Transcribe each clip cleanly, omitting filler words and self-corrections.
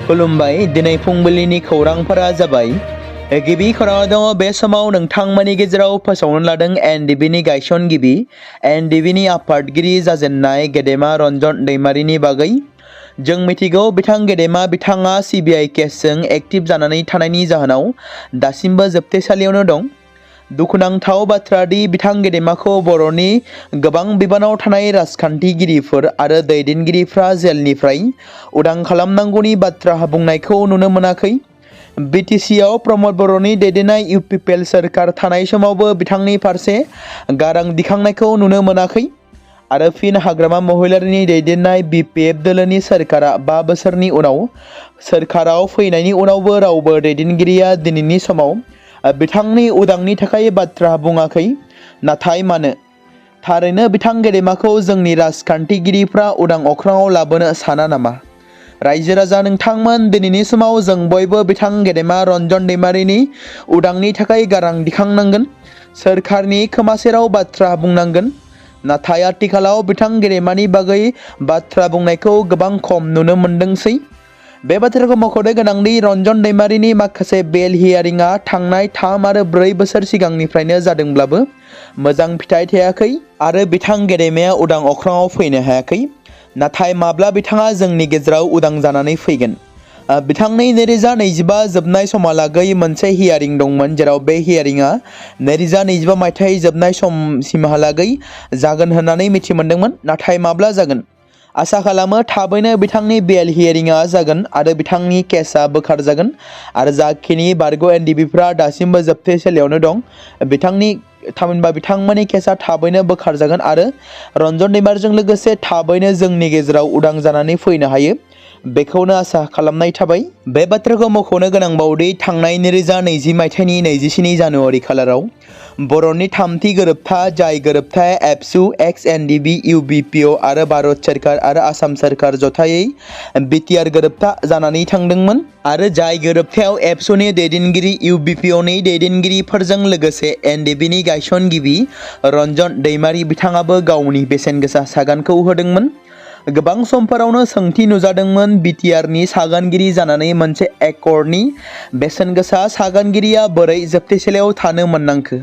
खुलुमबाय दिनै फुंबिलिनि खौरांफोरा जाबाय गिबि खौराङाव दङ बे समाव नोंथांमोननि गेजेराव फोसावनो लादों एनडिबिनि गायसनगिरि एनडिबिनि आफादगिरि जाजेननाय गेदेमा रन्जन दैमारिनि बागै जों मिथिगौ बिथाङा सिबिआइ केसजों एक्टिभ जानानै थानायनि जाहोनाव दासिमबो जोबथेसालियावनो दं। दुखुनांथाव बाथ्रा दि बिथां गेदेमाखौ बर'नि गोबां बिबानाव थानाय राजखान्थिगिरिफोर आरो दैदेनगिरिफ्रा जेलनिफ्राय उदां खालामनांगौनि बाथ्रा बुंनायखौ नुनो मोनाखै। बिटिसिआव प्रमद बर'नि दैदेननाय इउपिपिएल सोरखार थानाय समावबो बिथांनि फारसे गारां दिखांनायखौ नुनो मोनाखै आरो फिन हाग्रामा महिलारिनि दैदेननाय बिपिएफ दोलोनि सोरखारा 5 बोसोरनि उनाव सोरखाराव फैनायनि उनावबो रावबो दैदेनगिरिया दिनैनि समाव बिथांनि उदांनि थाखाय बाथ्रा बुङाखै। नाथाय मानो? थारैनो बिथां गेदेमाखौ जोंनि राजखान्थिगिरिफ्रा उदां अख्राङाव लाबोनो साना नामा? रायजो राजा नोंथांमोन, दिनैनि समाव जों बयबो बिथां गेदेमा रन्जन दैमारिनि उदांनि थाखाय गारां दिखांनांगोन, सोरखारनि खोमासेराव बाथ्रा बुंनांगोन। नाथाय आथिखालाव बिथां गेदेमानि बागै बाथ्रा बुंनायखौ गोबां खम नुनो मोनदोंसै। बे बाथ्राखौ मख'नो गोनांदि रन्जन दैमारिनि माखासे बेल हियारिंआ थांनाय 3 आरो 4 बोसोर सिगांनिफ्रायनो जादोंब्लाबो मोजां फिथाइ थायाखै आरो बिथां गेदेमाया उदां अख्राङाव फैनो हायाखै। नाथाय माब्ला बिथाङा जोंनि गेजेराव उदां जानानै फैगोन? बिथांनि 2025 जोबनाय समहालागै मोनसे हियारिं दंमोन, जेराव बे हियारिंआ 2025 मायथाइ जोबनाय समसिमहालागै जागोन होननानै मिथि मोनदोंमोन। नाथाय माब्ला जागोन? आसा खालामो थाबैनो बिथांनि बेल हियारिंआ जागोन आरो बिथांनि केसआ बोखारजागोन आरो जाखिनि बारग' एनडिबिफ्रा दासिमबो जोबथेसालियावनो दं थामहिनबा बिथांमोननि केसआ थाबैनो बोखारजागोन आरो रन्जन दैमारिजों लोगोसे थाबैनो जोंनि गेजेराव उदां जानानै फैनो हायो, बेखौनो आसा खालामनाय थाबाय। बे बाथ्राखौ मख'नो गोनांबावदि थांनाय 2020 मायथाइनि 27 जानुवारि खालाराव बर'नि 3थि गोरोबथा, जाय गोरोबथाया एबसु, एक्स एनडिबि, इउबिपिअ आरो भारत सोरखार आरो आसाम सोरखार जथायै बिटिआर गोरोबथा जानानै थांदोंमोन आरो जाय गोरोबथायाव एबसुनि दैदेनगिरि, इउबिपिअनि दैदेनगिरिफोरजों लोगोसे एनडिबिनि गायसनगिरि रन्जन दैमारि बिथाङाबो गावनि बेसेनगोसा सागानखौ होदोंमोन। गोबां समफोरावनो सोंथि नुजादोंमोन, बिटिआरनि सागानगिरि जानानै मोनसे एकर्डनि बेसेनगोसा सागानगिरिया बोरै जोबथेसालियाव थानो मोननांखो?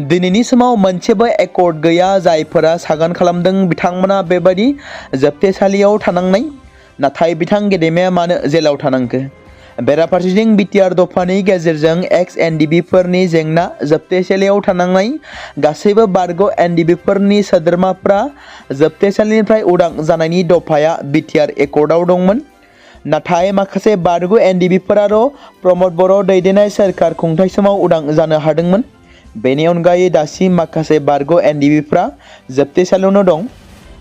दिनैनि समाव मोनसेबो एकर्ड गैया। जायफोरा सागान खालामदों बिथांमोना बेबायदि जोबथेसालियाव थानांनाय। नाथाय बिथां गेदेमाया मानो जेलाव थानांखो? बेराफारसेथिं बिटिआर दफानि गेजेरजों एक्स एनडिबिफोरनि जेंना, जोबथेसालियाव थानांनाय गासैबो बारग' एनडिबिफोरनि सोद्रोमाफ्रा जोबथेसालिनिफ्राय उदां जानायनि दफाया बिटिआर एकर्डआव दंमोन। नाथाय माखासे बारग' एनडिबिफोराल' प्रमद बर' दैदेननाय सोरखार खुंथाय समाव उदां जानो हादोंमोन। बेनि अनगायै दासिम माखासे बारग' एनडिबिफ्रा जोबथेसालियावनो दं।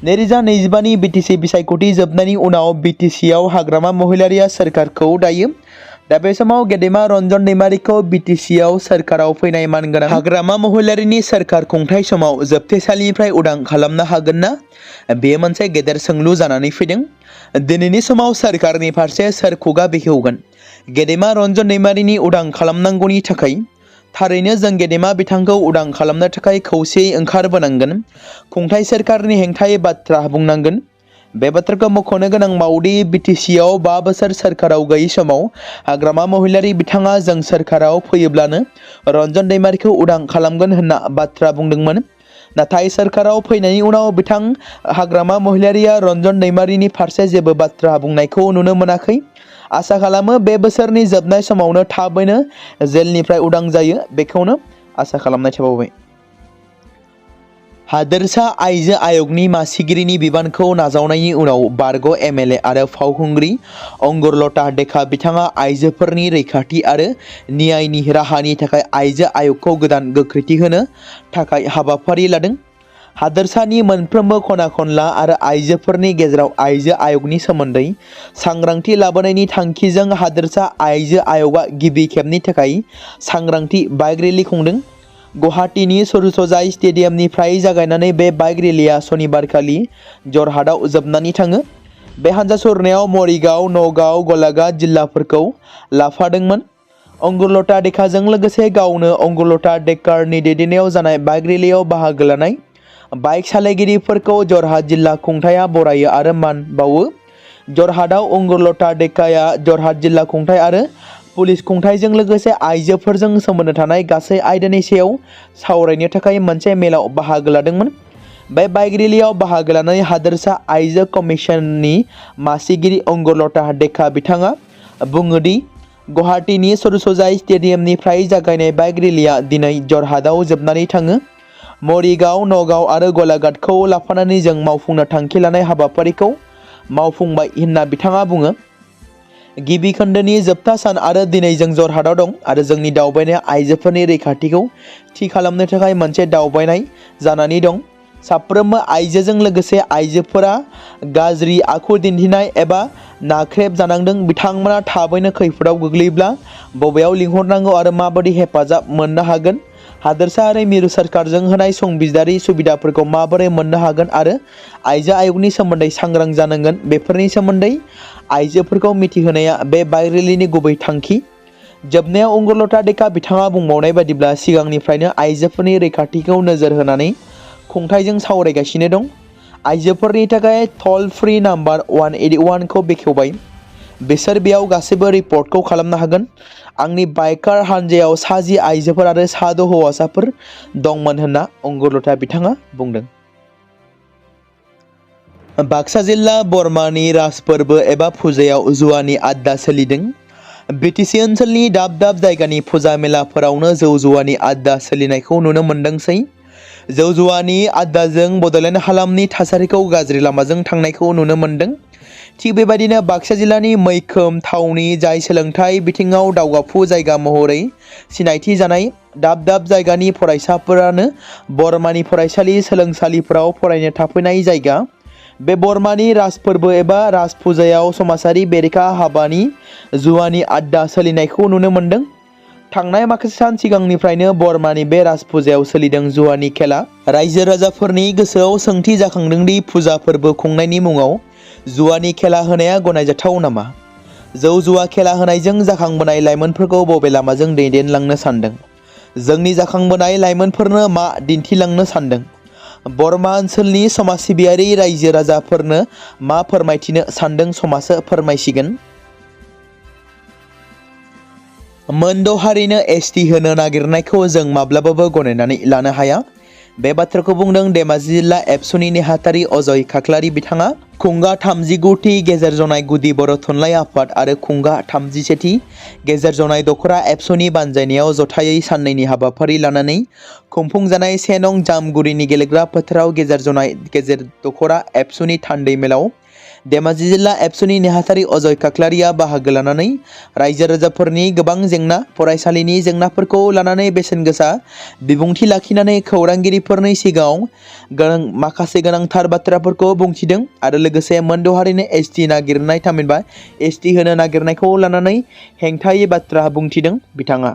2025 बिटिसि बिसायख'थि जोबनायनि उनाव बिटिसिआव हाग्रामा महिलारिया सोरखारखौ दायो। दा बे समाव गेदेमा रन्जन दैमारिखौ बिटिसिआव सोरखाराव फैनाय मानगोनां हाग्रामा महिलारिनि सोरखार खुंथाय समाव जोबथेसालिनिफ्राय उदां खालामनो हागोन ना? बेयो मोनसे गेदेर सोंलु जानानै फैदों। दिनैनि समाव सोरखारनि फारसे सोर खुगा बेखेवगोन? गेदेमा रन्जन दैमारिनि उदां खालामनांगौनि थाखाय थारैनो जों गेदेमा बिथांखौ उदां खालामनो थाखाय खौसेयै ओंखारबोनांगोन, खुंथाय सोरखारनि हेंथायै बाथ्रा बुंनांगोन। बे बाथ्राखौ मख'नो गोनांबावदि बिटिसिआव 5 बोसोर सोरखाराव गैयै समाव हाग्रामा महिलारि बिथाङा जों सोरखाराव फैयोब्लानो रन्जन दैमारिखौ उदां खालामगोन होनना बाथ्रा बुंदोंमोन। नाथाय सोरखाराव फैनायनि उनाव बिथां हाग्रामा महिलारिया रन्जन दैमारिनि फारसे जेबो बाथ्रा बुंनायखौ नुनो मोनाखै। आसा खालामो बे बोसोरनि जोबनाय समावनो थाबैनो जेलनिफ्राय उदां जायो, बेखौनो आसा खालामनाय थाबावबाय। हादोरसा आइजो आय'गनि मासिगिरिनि बिबानखौ नाजावनायनि उनाव बारग' एमएलए आरो फावखुंग्रि अंगुरलता देखा बिथाङा आइजोफोरनि रैखाथि आरो न्यायनि राहानि थाखाय आइजो आय'गखौ गोदान गोख्रैथि होनो थाखाय हाबाफारि लादों। हादोरसानि मोनफ्रोमबो खना खनला आरो आइजोफोरनि गेजेराव आइजो आय'गनि सोमोन्दै सांग्रांथि लाबोनायनि थांखिजों हादोरसा आइजो आय'गआ गिबि खेबनि थाखाय सांग्रांथि बाइक रेलि खुंदों। गुवाहाटीनि सरुसजाई स्टेडियामनिफ्राय जागायनानै बे बाइक रेलिया सनिबारखालि जरहाटआव जोबनानै थाङो। बे हान्जा सुरनायाव मरिगाव, नगाव, गलाघाट जिल्लाफोरखौ लाफादोंमोन। अंगुरलता देखाजों लोगोसे गावनो अंगुरलता देकारनि दैदेननायाव जानाय बाइक रेलियाव बाहागो लानाय बाइक सालायगिरिफोरखौ जरहाट जिल्ला खुंथाया बरायो आरो मान बावो। जरहाटआव अंगुरलता डेकाया जरहाट जिल्ला खुंथाय आरो पुलिस खुंथायजों लोगोसे आइजोफोरजों सोमोन्दो थानाय गासै आयदानि सायाव सावरायनो थाखाय मोनसे मेलाव बाहागो लादोंमोन। बे बाइक रेलियाव बाहागो लानाय हादोरसा आइजो कमिसननि मासिगिरि अंगुरलता डेका बिथाङा बुङो दि गुवाहाटीनि सरुसजाई स्टेडियामनिफ्राय जागायनाय बाइक रेलिया दिनै जरहाटआव जोबनानै थाङो। मरिगाव, नगाव आरो गलाघाटखौ लाफानानै जों मावफुंनो थांखि लानाय हाबाफारिखौ मावफुंबाय होनना बिथाङा बुङो। गिबि खोन्दोनि जोबथा सान आरो दिनै जों जरहाटआव दं आरो जोंनि दावबायनाया आइजोफोरनि रैखाथिखौ थि खालामनो थाखाय मोनसे दावबायनाय जानानै दं। साफ्रोमबो आइजोजों लोगोसे आइजोफोरा गाज्रि आखु दिन्थिनाय एबा नाख्रेब जानांदों। बिथांमोना थाबैनो खैफोदाव गोग्लैब्ला बबेयाव लिंहरनांगौ आरो माबायदि हेफाजाब मोननो हागोन, हादोरसायारि मिरु सोरखारजों होनाय संबिजिदारि सुबिदाफोरखौ माबोरै मोननो हागोन आरो आइजो आयगनि सोमोन्दै सांग्रां जानांगोन, बेफोरनि सोमोन्दै आइजोफोरखौ मिथिहोनाया बे बाइक रेलिनि गुबै थांखि। जोबनायाव अंगुरलता डेका बिथाङा बुंबावनाय बादिब्ला सिगांनिफ्रायनो आइजोफोरनि रैखाथिखौ नोजोर होनानै खुंथायजों सावरायगासिनो दं। आइजोफोरनि थाखाय टल फ्रि नाम्बार 181 खौ बेखेवबाय। बिसोर बेयाव गासैबो रिपर्टखौ खालामनो हागोन। आंनि बाइकार हानजायाव 60 आइजोफोर आरो 6 हौवासाफोर दंमोन होनना अंगुरलता बिथाङा बुंदों। बाक्सा जिल्ला बरमानि राज फोरबो एबा फुजायाव जुवानि आड्डा सोलिदों। बिटिसि ओनसोलनि दाब दाब जायगानि फुजा मेलाफोरावनो जौ जुवानि आड्डा सोलिनायखौ नुनो मोनदोंसै। जौ जुवानि आड्डाजों बड'लेण्ड हालामनि थासारिखौ गाज्रि लामाजों थांनायखौ नुनो मोनदों। थिग बेबायदिनो बाक्सा जिल्लानि मैखोम थावनि जाय सोलोंथाइ बिथिङाव दावगाफु जायगा महरै सिनायथि जानाय, दाब दाब जायगानि फरायसाफोरानो बरमानि फरायसालि सोलोंसालिफोराव फरायनो थाफैनाय जायगा। बे बरमानि राज फोरबो एबा राज फुजायाव समाजारि बेरेखा हाबानि जुवानि आड्डा सोलिनायखौ नुनो मोनदों। थांनाय माखासे सान सिगांनिफ्रायनो बरमानि बे राज फुजायाव सोलिदों जुवानि खेला। रायजो राजाफोरनि गोसोआव सोंथि जाखांदों दि फुजा फोरबो खुंनायनि मुङाव जुवानि खेला होनाया गनायजाथाव नामा? जौ जुवा खेला होनायजों जाखांबोनाय लाइमोनफोरखौ बबे लामाजों दैदेनलांनो सानदों? जोंनि जाखांबोनाय लाइमोनफोरनो मा दिन्थिलांनो सानदों? बरमा ओनसोलनि समाज सिबियारि रायजो राजाफोरनो मा फोरमायथिनो सानदों समाजो फोरमायसिगोन। मोनद' हारिनो एसटि होनो नागिरनायखौ जों माब्लाबाबो गनायनानै लानो हाया। बे बाथ्राखौ बुंदों धेमाजि जिल्ला एबसुनि नेहाथारि अजय खाख्लारि बिथाङा। खुंगा 39थि गेजेर जनाय गुदि बर' थुनलाइ आफाद आरो खुंगा 37थि गेजेर जनाय दखरा एबसुनि बानजायनायाव जथायै साननैनि हाबाफारि लानानै खुंफुंजानाय 1 नं जामगुरिनि गेलेग्रा फोथाराव गेजेर जनाय गेजेर दखरा एबसुनि थान्दै मेलाव धेमाजि जिल्ला एबसुनि नेहाथारि अजय खाख्लारिया बाहागो लानानै रायजो राजाफोरनि गोबां जेंना, फरायसालिनि जेंनाफोरखौ लानानै बेसेन गोसा बिबुंथि लाखिनानै खौरांगिरिफोरनि सिगाङाव माखासे गोनांथार बाथ्राफोरखौ बुंथिदों आरो लोगोसे मोनद' हारिनो एसटि नागिरनाय थामहिनबा एसटि होनो नागिरनायखौ लानानै हेंथायै बाथ्रा बुंथिदों बिथाङा।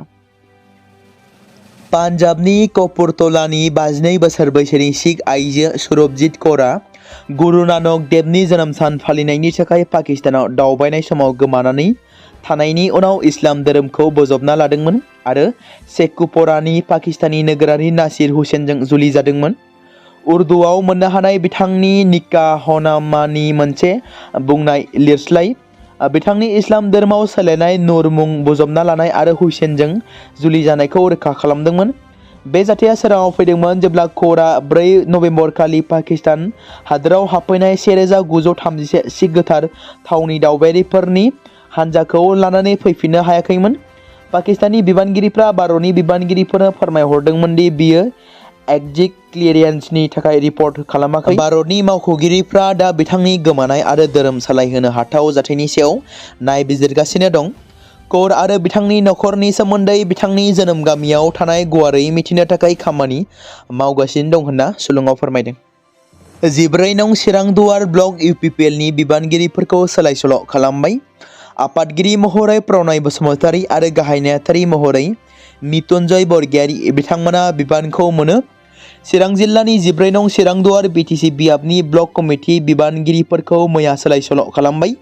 पान्जाबनि कपुरथलानि 52 बोसोर बैसोनि सिख आइजो सुरभजित कौरा गुरु नानक देवनि जोनोम सान फालिनायनि थाखाय पाकिस्तानाव दावबायनाय समाव गोमानानै थानायनि उनाव इस्लाम धोरोमखौ बोजबना लादोंमोन आरो शेखुपरानि पाकिस्तानी नोगोरारि नासिर हुसैनजों जुलि जादोंमोन। उर्दुआव मोननो हानाय बिथांनि निकाहनामानि मोनसे बुंनाय लिरस्लाय बिथांनि इस्लाम धोरोमाव सोलायनाय नूर मुं बोजबना लानाय आरो हुसैनजों जुलि जानायखौ रोखा खालामदोंमोन। बे जाथाया सोराङाव फैदोंमोन जेब्ला कौरा 4 नभेम्बर खालि पाकिस्तान हादोराव हाबफैनाय 1931 सिख गोथार थावनि दावबायारिफोरनि हानजाखौ लानानै फैफिननो हायाखैमोन। पाकिस्तानी बिबानगिरिफ्रा भारतनि बिबानगिरिफोरनो फोरमायहरदोंमोन दि बियो एक्जिट क्लियारेन्सनि थाखाय रिपर्ट खालामाखै। भारतनि मावख'गिरिफ्रा दा बिथांनि गोमानाय आरो धोरोम सालायहोनो हाथाव जाथायनि सायाव नायबिजिरगासिनो दं। कौर आरो बिथांनि नखरनि सोमोन्दै बिथांनि जोनोम गामियाव थानाय गुवारै मिथिनो थाखाय खामानि मावगासिनो दं होनना सुलुङाव फोरमायदों। 14 नं चिरांदुवार ब्लक इउपिपिएलनि बिबानगिरिफोरखौ सोलाय-सोल' खालामबाय। आफादगिरि महरै प्रनय बसुमतारी आरो गाहाय नेहाथारि महरै मितुन्जय बरगयारी बिथांमोना बिबानखौ मोनो। चिरां जिल्लानि 14 नं चिरांदुवार बिटिसि बियाबनि ब्लक कमिटि बिबानगिरिफोरखौ मैया सोलाय-सोल' खालामबाय।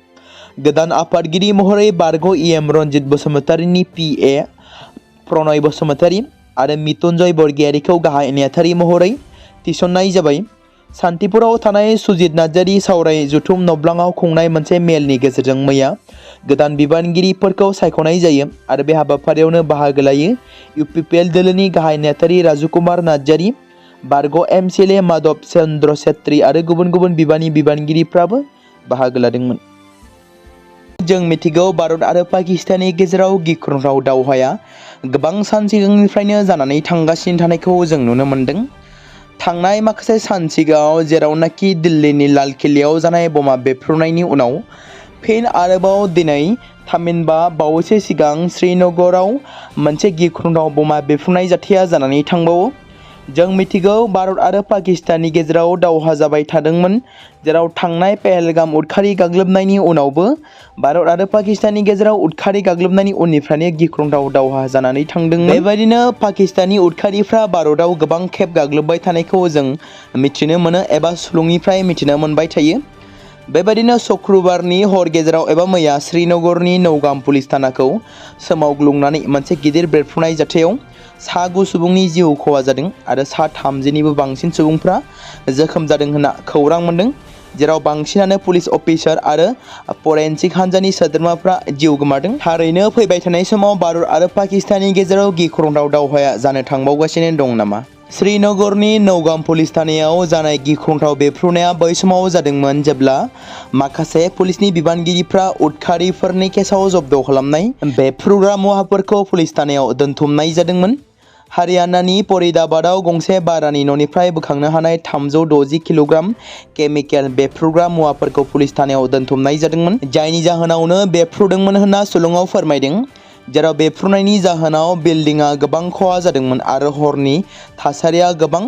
गोदान आफादगिरि महरै बारग' इएम रनजित बसुमतारीनि पिए प्रनय बसुमतारी आरो मितुन्जय बरगयारीखौ गाहाय नेहाथारि महरै थिसननाय जाबाय। सान्तिपुराव थानाय सुजित नार्जारि सावराय जथुम नब्लाङाव खुंनाय मोनसे मेलनि गेजेरजों मैया गोदान बिबानगिरिफोरखौ सायख'नाय जायो आरो बे हाबाफारियावनो बाहागो लायो UPPL दोलोनि गाहाय नेहाथारि राजुकुमार नार्जारि, बारग' MCLA माधव चन्द्र छेत्री आरो गुबुन गुबुन बिबानगिरिफ्राबो बाहागो लादोंमोन। जों मिथिगौ भारत आरो पाकिस्ताननि गेजेराव गिख्रंथाव दावहाया गोबां सान सिगांनिफ्रायनो जानानै थांगासिनो थानायखौ जों नुनो मोन्दों। थांनाय माखासे सान सिगाङाव जेरावनाखि दिल्लीनि लाल किल्लायाव जानाय बमा बेफ्रुनायनि उनाव फिन आरोबाव दिनै थामहिनबा बावैसो सिगां श्रीनगराव मोनसे गिख्रंथाव बमा बेफ्रुनाय जाथाया जानानै थांबावो। जों मिथिगौ भारत आरो पाकिस्ताननि गेजेराव दावहा जाबाय थादोंमोन, जेराव थांनाय पहलगाम उदखारि गाग्लोबनायनि उनावबो भारत आरो पाकिस्ताननि गेजेराव उदखारि गाग्लोबनायनि उननिफ्रायनो गिख्रंथाव दावहा जानानै थांदोंमोन। बेबायदिनो पाकिस्ताननि उदखारिफ्रा भारतआव गोबां खेब गाग्लोबबाय थानायखौ जों मिथिनो मोनो एबा सुलुंनिफ्राय मिथिनो मोनबाय थायो। बेबायदिनो शुक्रबारनि हर गेजेराव एबा मैया श्रीनगरनि नौगाम पुलिस थानाखौ सोमावग्लुंनानै मोनसे गिदिर बेरफ्रुनाय जाथायाव 9 सुबुंनि जिउ खहा जादों आरो 30निबो बांसिन सुबुंफ्रा जोखोम जादों होनना खौरां मोन्दों, जेराव बांसिनानो पुलिस अफिसार आरो फरेन्सिक हान्जानि सोद्रोमाफ्रा जिउ गोमादों। थारैनो फैबाय थानाय समाव भारत आरो पाकिस्ताननि गेजेराव गिख्रंथाव दावहाया जानो थांबावगासिनो दं नामा? श्रीनगरनि नौगाम पुलिस थानायाव जानाय गिख्रंथाव बेफ्रुनाया बै समाव जादोंमोन जेब्ला माखासे पुलिसनि बिबानगिरिफ्रा उदखारिफोरनि केसाव जब्द खालामनाय बेफ्रुग्रा मुवाफोरखौ पुलिस थानायाव दोनथुमनाय जादोंमोन। हारियानानि फरिदाबादाव गंसे भारानि न'निफ्राय बोखांनो हानाय 360 किल'ग्राम केमिकेल बेफ्रुग्रा मुवाफोरखौ पुलिस थानायाव दोनथुमनाय जादोंमोन, जायनि जाहोनावनो बेफ्रुदोंमोन होनना सुलुङाव फोरमायदों, जेराव बेफ्रुनायनि जाहोनाव बिल्डिंआ गोबां खहा जादोंमोन आरो हरनि थासारिया गोबां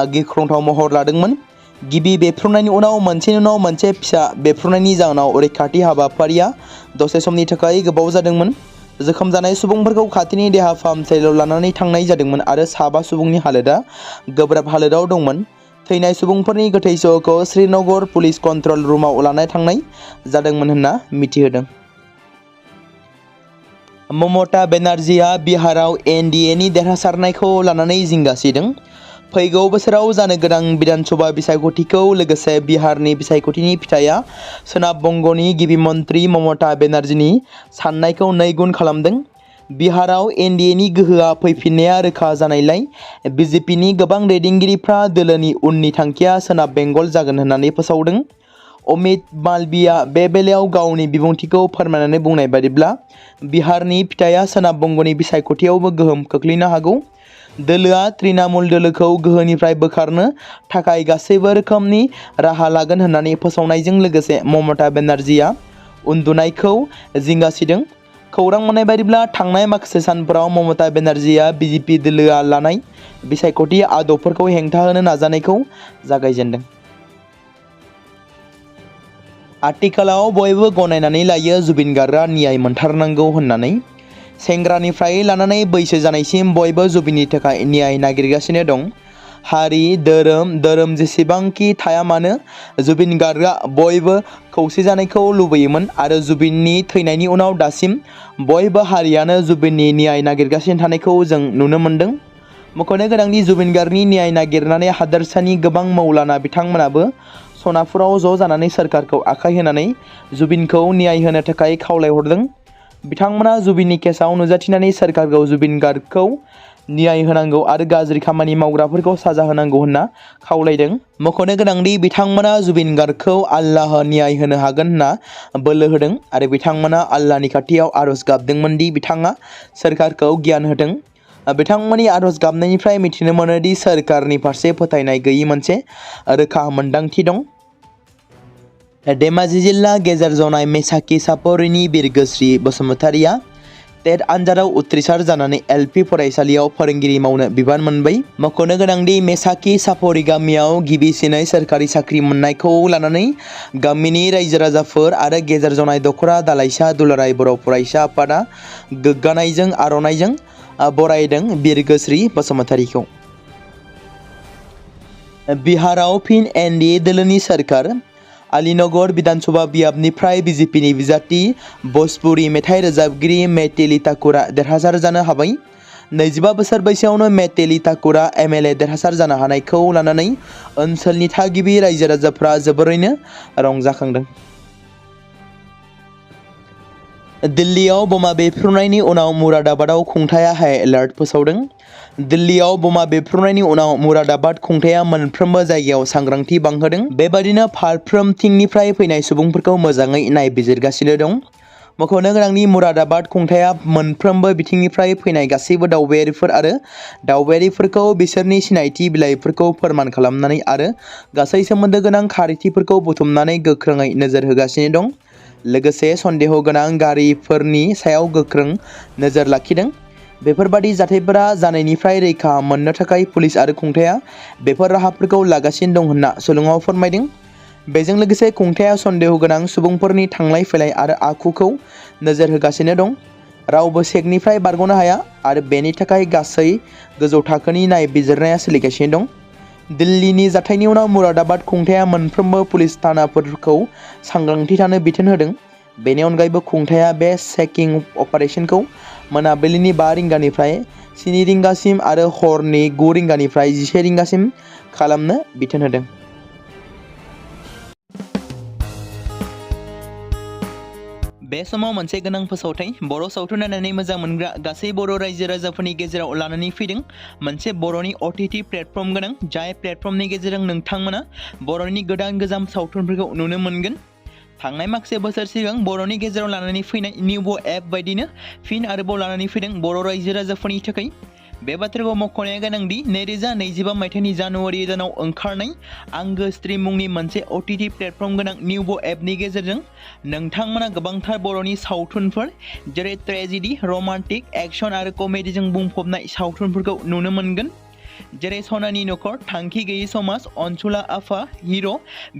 गिख्रंथाव महर लादोंमोन। गिबि बेफ्रुनायनि उनाव मोनसेनि उनाव मोनसे फिसा बेफ्रुनायनि जाहोनाव रैखाथि हाबाफारिया दसे समनि थाखाय गोबाव जादोंमोन। जोखोम जानाय सुबुंफोरखौ खाथिनि देहा फाहामसालियाव लानानै थांनाय जादोंमोन आरो 7 सुबुंनि हालोदा गोब्राब हालोदाव दंमोन। थैनाय सुबुंफोरनि गोथै सह'खौ श्रीनगर पुलिस कन्ट्रल रुमाव लाना थांनाय जादोंमोन होनना मिथिहोदों। ममता बेनार्जीआ बिहाराव NDAनि देरहासारनायखौ लानानै जिंगा सिदों। फैगौ बोसोराव जानो गोनां बिधानसभा बिसायख'थिखौ लोगोसे बिहारनि बिसायख'थिनि फिथाइया सोनाब बंगनि गिबि मन्थ्रि ममता बेनार्जीनि साननायखौ 2 गुन खालामदों। बिहाराव NDAनि गोहोआ फैफिननाया रोखा जानायलाय BJPनि गोबां दैदेनगिरिफ्रा दोलोनि उननि थांखिया सोनाब बेंगल जागोन होननानै फोसावदों। अमित मालवीया बे बेलायाव गावनि बिबुंथिखौ फोरमायनानै बुंनाय बायदिब्ला बिहारनि फिथाइया सोनाब बंगनि बिसायख'थियावबो गोहोम खोख्लैनो हागौ। दोलोआ तृणमूल दोलोखौ गोहोनिफ्राय बोखारनो थाखाय गासैबो रोखोमनि राहा लागोन होननानै फोसावनायजों लोगोसे ममता बेनार्जीआ उन्दुनायखौ जिंगासिदों। खौरां मोननाय बायदिब्ला थांनाय माखासे सानफोराव ममता बेनार्जीआ BJP दोलोआ लानाय बिसायख'थि आदबफोरखौ हेंथा होनो नाजानायखौ जागायजेनदों। आथिखालाव बयबो गनायनानै लायो जुबिन गार्गआ न्याय मोनथारनांगौ होननानै। सेंग्रानिफ्राय लानानै बैसो जानायसिम बयबो जुबिननि थाखाय न्याय नागिरगासिनो दं। हारि, धोरोम जेसेबांखि थाया मानो जुबिन गार्गआ बयबो खौसे जानायखौ लुबैयोमोन आरो जुबिननि थैनायनि उनाव दासिम बयबो हारियानो जुबिननि न्याय नागिरगासिनो थानायखौ जों नुनो मोन्दों। मख'नो गोनांदि जुबिन गार्गनि न्याय नागिरनानै हादोरसानि गोबां मौलाना बिथांमोनाबो सनापुराव ज' जानानै सोरखारखौ आखाय होनानै जुबिनखौ न्याय होनो थाखाय खावलायहरदों। बिथांमोना जुबिननि केसाव नुजाथिनानै सोरखारखौ जुबिन गार्गखौ न्याय होनांगौ आरो गाज्रि खामानि मावग्राफोरखौ साजा होनांगौ होनना खावलायदों। मख'नो गोनांदि बिथांमोना जुबिन गार्गखौ आल्लाह न्याय होनो हागोन होनना बोलो होदों आरो बिथांमोना आल्लाहनि खाथियाव आर'ज गाबदोंमोन दि बिथाङा सोरखारखौ गियान होथों। बिथांमोननि आर'ज गाबनायनिफ्राय मिथिनो मोनोदि सोरखारनि फारसे फोथायनाय गैयै मोनसे रोखा मोन्दांथि दं। धेमाजि जिल्ला गेजेर जनाय मेसाखि सापरिनि बिरगोस्रि बसुमतारिया टेट आनजादाव उथ्रिसार जानानै LP फरायसालियाव फोरोंगिरि मावनो बिबान मोनबाय। मख'नो गोनांदि मेसाखि सापरि गामियाव गिबिसिनै सोरखारि साख्रि मोननायखौ लानानै गामिनि रायजो राजाफोर आरो गेजेर जनाय दख'रा दालाइसा दुलाराय बर' फरायसा आफादा गोग्गानायजों आर'नाइजों बरायदों बिरगोस्रि बसुमतारिखौ। बिहाराव फिन NDA दोलोनि सोरखार। आलीनगर विधानसभा बियाबनिफ्राय BJPनि बिजाथि भोजपुरी मेथाइ रोजाबगिरि मैथिली ठाकुरा देरहासार जानो हाबाय। 25 बोसोर बैसोआवनो मेटेली ठाकुरा MLA देरहासार जानो हानायखौ लानानै ओनसोलनि थागिबि रायजो राजाफ्रा जोबोरैनो रंजाखांदों। दिल्लीयाव बमा बेफ्रुनायनि उनाव मुरादाबादाव खुंथाया हाई एलार्ट फोसावदों। दिल्लीयाव बमा बेफ्रुनायनि उनाव मुरादाबाद खुंथाया मोनफ्रोमबो जायगायाव सांग्रांथि बांहोदों। बेबादिनो फारफ्रोमथिंनिफ्राय फैनाय सुबुंफोरखौ मोजाङै नायबिजिरगासिनो दं। मख'नो गोनांनि मुरादाबाद खुंथाया मोनफ्रोमबो बिथिंनिफ्राय फैनाय गासैबो दावबायारिफोर आरो दावबायारिफोरखौ बिसोरनि सिनायथि बिलाइफोरखौ फोरमान खालामनानै आरो गासै सोमोन्दो गोनां खारिथिफोरखौ बुथुमनानै गोख्रोङै नोजोर होगासिनो दं। लोगोसे सन्देह गोनां गारिफोरनि सायाव गोख्रों नोजोर लाखिदों। बेफोरबादि जाथायफोरा जानायनिफ्राय रैखा मोननो थाखाय पुलिस आरो खुंथाया बेफोर राहाफोरखौ लागासिनो दं होनना सुलुङाव फोरमायदों। बेजों लोगोसे खुंथाया सन्देह गोनां सुबुंफोरनि थांलाय फैलाय आरो आखुखौ नोजोर होगासिनो दं। रावबो चेकनिफ्राय बारग'नो हाया आरो बेनि थाखाय गासै गोजौ थाखोनि नायबिजिरनाया सोलिगासिनो दं। दिल्लीनि जाथायनि उनाव मुरादाबाद खुंथाया मोनफ्रोमबो पुलिस थानाफोरखौ सांग्रांथि थानो बिथोन होदों। बेनि अनगायैबो खुंथाया बे चेकिं अपारेशनखौ मोनाबिलिनि 5 रिंगानिफ्राय 7 रिंगासिम आरो हरनि 9 रिंगानिफ्राय 11 रिंगासिम खालामनो बिथोन होदों। बे समाव मोनसे गोनां फोसावथाय बर' सावथुन नायनानै मोजां मोनग्रा गासै बर' रायजो राजाफोरनि गेजेराव लानानै फैदों मोनसे बर'नि OTT प्लेटफर्म गोनां जाय प्लेटफर्मनि गेजेरजों नोंथांमोना बर'नि गोजाम सावथुनफोरखौ नुनो मोनगोन। थांनाय माखासे बोसोर सिगां बर'नि गेजेराव लानानै फैनाय निउबो एप बायदिनो फिन आरोबाव लानानै फैदों बर' रायजो राजाफोरनि थाखाय। बे बाथ्राखौ मख'नाया गोनांदि 2025 मायथाइनि जानुवारि दानाव ओंखारनाय आंगो स्ट्रीम मुंनि मोनसे OTT प्लेटफर्म गोनां निउबो एपनि गेजेरजों नोंथांमोना गोबांथार बर'नि सावथुनफोर जेरै ट्रेजेडी, रमान्टिक, एक्शन आरो कमेडीजों बुंफबनाय सावथुनफोरखौ नुनो मोनगोन। जेरै सनानि नखर, थांखि गैयै समाज, अनसुला आफा, हिर',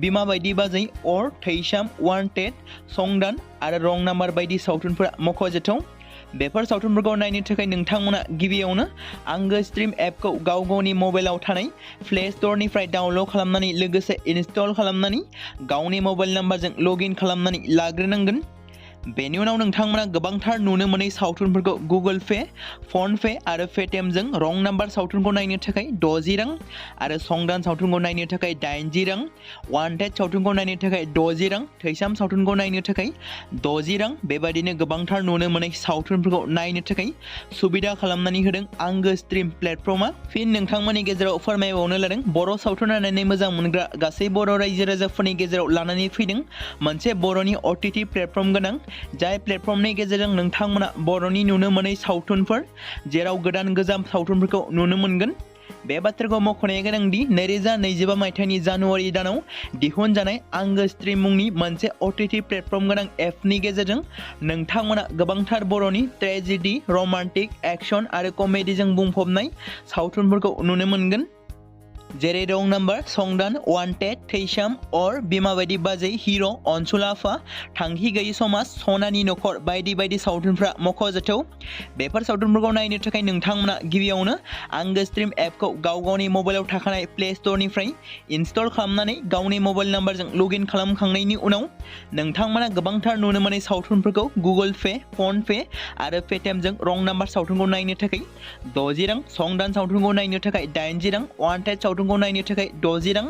बिमा बायदि बाजै, अर, थैसाम, वान्टेड, संदान आरो रं नाम्बार बायदि सावथुनफोरा मख'जाथाव। बेफोर सावथुनफोरखौ नायनो थाखाय नोंथांमोना गिबियावनो आंगो स्ट्रीम एपखौ गावनि मबाइलाव थानाय प्ले स्ट'रनिफ्राय डाउनल'ड खालामनानै लोगोसे इनस्टल खालामनानै गावनि मबाइल नाम्बारजों लगइन खालामनानै लाग्रोनांगोन। बेनि उनाव नोंथांमोना गोबांथार नुनो मोनै सावथुनफोरखौ गुगोल पे, फन पे आरो पेटिएमजों रं नाम्बार सावथुनखौ नायनो थाखाय 60 रां आरो संदान सावथुनखौ नायनो थाखाय 80 रां, वान्टेड सावथुनखौ नायनो थाखाय 60 रां, थैसाम सावथुनखौ नायनो थाखाय 60 रां बेबायदिनो गोबांथार नुनो मोनै सावथुनफोरखौ नायनो थाखाय सुबिदा खालामनानै होदों आंगो स्ट्रीम प्लेटफर्मा। फिन नोंथांमोननि गेजेराव फोरमायबावनो लादों बर' सावथुन नायनानै मोजां मोनग्रा गासै बर' रायजो राजाफोरनि गेजेराव लानानै फैदों मोनसे बर'नि OTT प्लेटफर्म गोनां जाय प्लेटफर्मनि गेजेरजों नोंथांमोना बर'नि नुनो मोनै सावथुनफोर जेराव गोजाम सावथुनफोरखौ नुनो मोनगोन। बे बाथ्राखौ मख'नाया गोनांदि 2025 मायथाइनि जानुवारि दानाव दिहुनजानाय आंगो स्ट्रीम मुंनि मोनसे OTT प्लेटफर्म गोनां एपनि गेजेरजों नोंथांमोना गोबांथार बर'नि ट्रेजेडी, रमान्टिक, एक्शन आरो कमेडीजों बुंफबनाय सावथुनफोरखौ नुनो मोनगोन। जेरै रं नाम्बार, संदान, वान्टेड, थैसाम, अर, बिमा बायदि बाजै, हिर', अनसुला आफा, थांखि गैयै समाज, सनानि नखर बायदि बायदि सावथुनफ्रा मख'जाथाव। बेफोर सावथुनफोरखौ नायनो थाखाय नोंथांमोना गिबियावनो आंगो स्ट्रीम एपखौ गावनि मबाइलाव थाखानाय प्ले स्ट'रनिफ्राय इनस्टल खालामनानै गावनि मबाइल नाम्बारजों लगइन खालामखांनायनि उनाव नोंथांमोना गोबांथार नुनो मोनै सावथुनफोरखौ गुगोल पे, फन पे आरो पेटिएमजों रं नाम्बार सावथुनखौ नायनो थाखाय 60 रां, संदान सावथुनखौ नायनो थाखाय 80 रां, वान्टेड सावथुनखौ नायनो थाखाय 60 रां,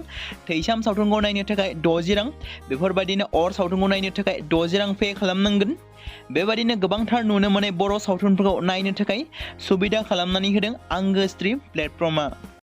थैसाम सावथुनखौ नायनो थाखाय 60 रां बेफोरबायदिनो अर सावथुनखौ नायनो थाखाय 60 रां पे खालामनांगोन। बेबायदिनो गोबांथार नुनो मोनै बर' सावथुनफोरखौ नायनो थाखाय सुबिदा खालामनानै होदों आंगो स्ट्रीम प्लेटफर्मा।